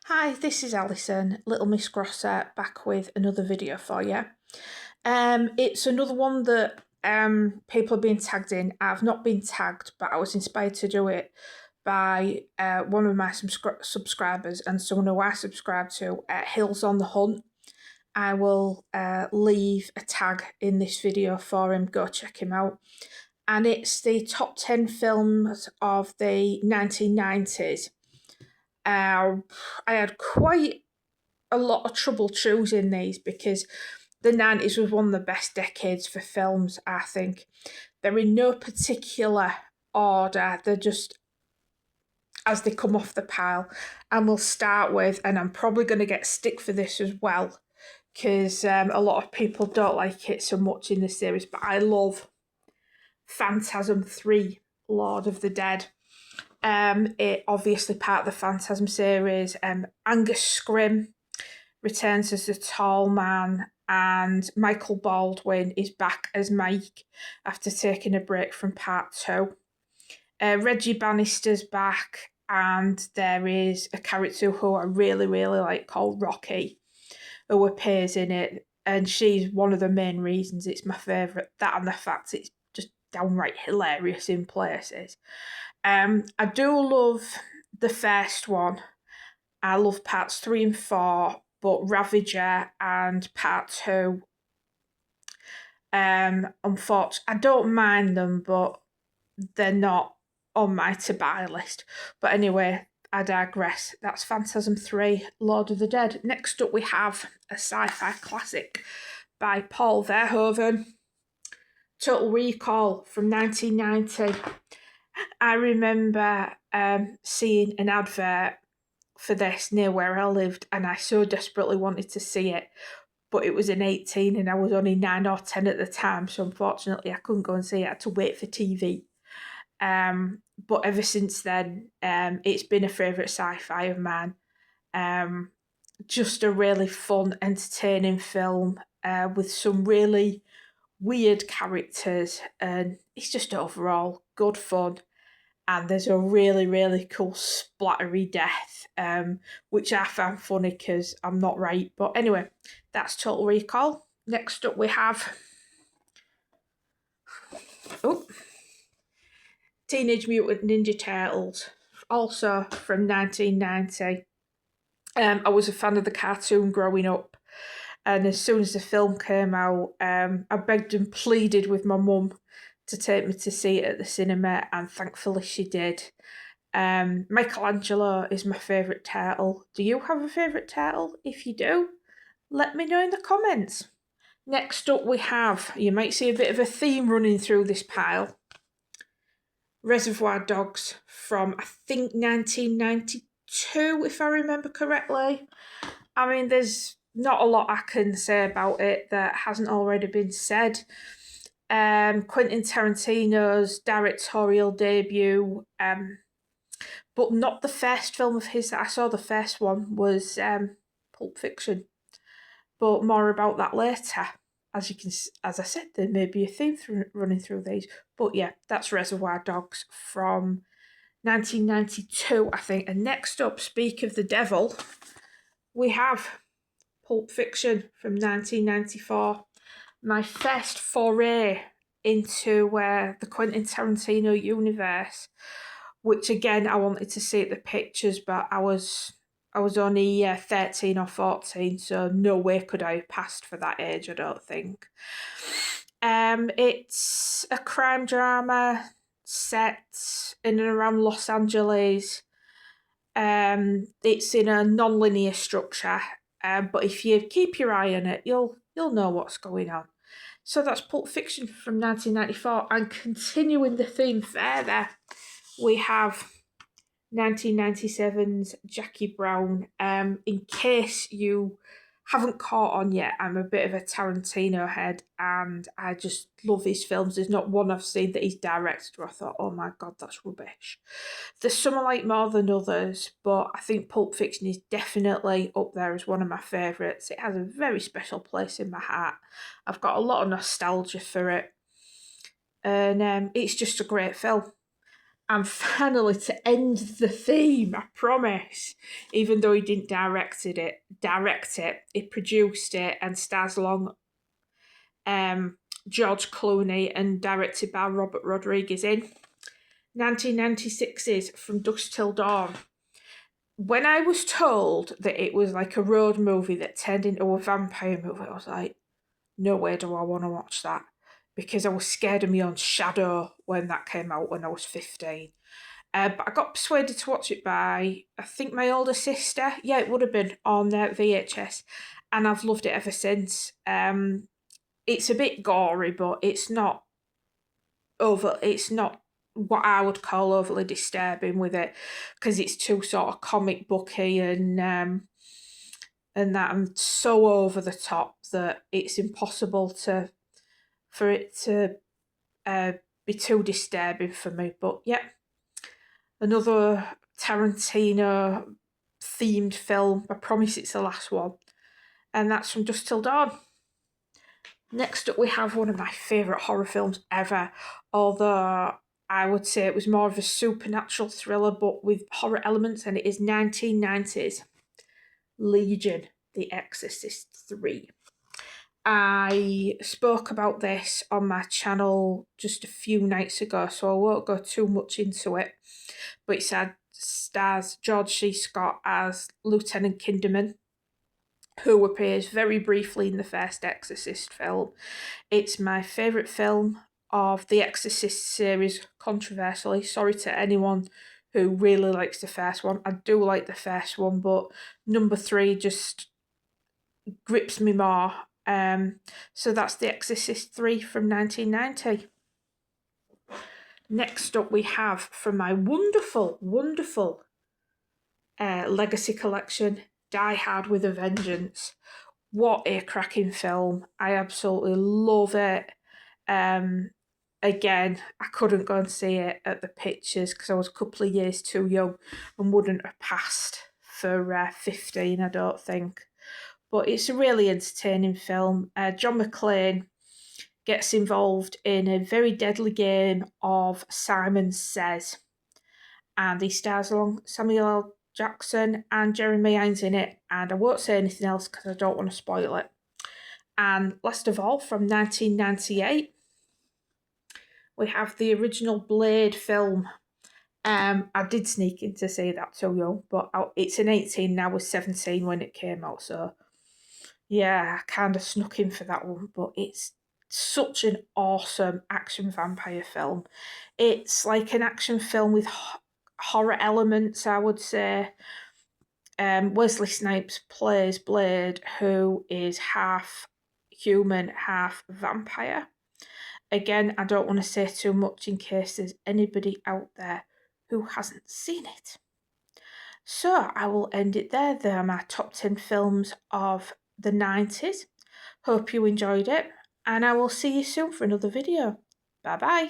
Hi, this is Alison, Little Miss Grosser, back with another video for you. It's another one that people have been tagged in. I've not been tagged, but I was inspired to do it by one of my subscribers and someone who I subscribe to, Hills on the Hunt. I will leave a tag in this video for him. Go check him out. And it's the top 10 films of the 1990s. I had quite a lot of trouble choosing these because the 90s was one of the best decades for films, I think. They're in no particular order, they're just as they come off the pile. And we'll start with, and I'm probably going to get stick for this as well, because a lot of people don't like it so much in the series, but I love Phantasm 3, Lord of the Dead. It obviously part of the Phantasm series. Angus Scrimm returns as the tall man, and Michael Baldwin is back as Mike after taking a break from part two. Reggie Bannister's back, and there is a character who I really, really like called Rocky, who appears in it, and she's one of the main reasons it's my favourite. That and the fact it's just downright hilarious in places. I do love the first one. I love parts 3 and 4, but Ravager and part 2, unfortunately, I don't mind them, but they're not on my to buy list. But anyway, I digress. That's Phantasm 3, Lord of the Dead. Next up, we have a sci fi classic by Paul Verhoeven, Total Recall from 1990. I remember seeing an advert for this near where I lived, and I so desperately wanted to see it, but it was in 18 and I was only 9 or 10 at the time, so unfortunately I couldn't go and see it. I had to wait for TV. But ever since then, it's been a favourite sci-fi of mine. Just a really fun, entertaining film with some really weird characters, and it's just overall good fun. And there's a really, really cool splattery death, which I found funny because I'm not right. But anyway, that's Total Recall. Next up, we have oh, Teenage Mutant Ninja Turtles, also from 1990. I was a fan of the cartoon growing up, and as soon as the film came out, I begged and pleaded with my mum to take me to see it at the cinema, and thankfully she did. Michelangelo is my favourite turtle. Do you have a favourite turtle? If you do, let me know in the comments. Next up, we have, you might see a bit of a theme running through this pile, Reservoir Dogs from, I think, 1992, if I remember correctly. I mean, there's not a lot I can say about it that hasn't already been said. Quentin Tarantino's directorial debut, but not the first film of his that I saw. The first one was Pulp Fiction, but more about that later. As you can, as I said, there may be a theme running through these, but yeah, that's Reservoir Dogs from 1992, I think. And next up, speak of the devil, we have Pulp Fiction from 1994. My first foray into the Quentin Tarantino universe, which again I wanted to see at the pictures, but I was only 13 or 14, so no way could I have passed for that age, I don't think. It's a crime drama set in and around Los Angeles. It's in a non-linear structure, but if you keep your eye on it, you'll know what's going on. So that's Pulp Fiction from 1994, and continuing the theme further, we have 1997's Jackie Brown. In case you haven't caught on yet, I'm a bit of a Tarantino head, and I just love his films. There's not one I've seen that he's directed where I thought, oh my god, that's rubbish. There's some I like more than others, but I think Pulp Fiction is definitely up there as one of my favourites. It has a very special place in my heart. I've got a lot of nostalgia for it, and it's just a great film. And finally, to end the theme, I promise, even though he didn't direct it, he produced it and stars along George Clooney and directed by Robert Rodriguez in 1996's From Dusk Till Dawn. When I was told that it was like a road movie that turned into a vampire movie, I was like, no way do I want to watch that, because I was scared of my own shadow when that came out when I was 15. But I got persuaded to watch it by, I think, my older sister. Yeah, it would have been on VHS. And I've loved it ever since. It's a bit gory, but it's not what I would call overly disturbing with it, because it's too sort of comic booky and that, and so over the top that it's impossible for it to be too disturbing for me. But yeah, another Tarantino themed film. I promise it's the last one, and that's From Dusk Till Dawn. Next up, we have one of my favourite horror films ever, although I would say it was more of a supernatural thriller but with horror elements, and it is 1990's Legion, The Exorcist 3. I spoke about this on my channel just a few nights ago, so I won't go too much into it. But it stars George C. Scott as Lieutenant Kinderman, who appears very briefly in the first Exorcist film. It's my favourite film of the Exorcist series, controversially. Sorry to anyone who really likes the first one. I do like the first one, but number 3 just grips me more. So that's The Exorcist 3 from 1990. Next up, we have, from my wonderful, wonderful legacy collection, Die Hard with a Vengeance. What a cracking film. I absolutely love it. Again, I couldn't go and see it at the pictures because I was a couple of years too young and wouldn't have passed for 15, I don't think. But it's a really entertaining film. John McClane gets involved in a very deadly game of Simon Says, and he stars along Samuel L. Jackson and Jeremy Irons in it, and I won't say anything else because I don't want to spoil it. And last of all, from 1998, we have the original Blade film. I did sneak in to say that too young, but it's an 18 now, was 17 when it came out, so yeah, I kind of snuck in for that one, but it's such an awesome action vampire film. It's like an action film with horror elements, I would say. Wesley Snipes plays Blade, who is half human, half vampire. Again, I don't want to say too much in case there's anybody out there who hasn't seen it. So I will end it there. There are my top 10 films of the 90s. Hope you enjoyed it, and I will see you soon for another video. Bye bye.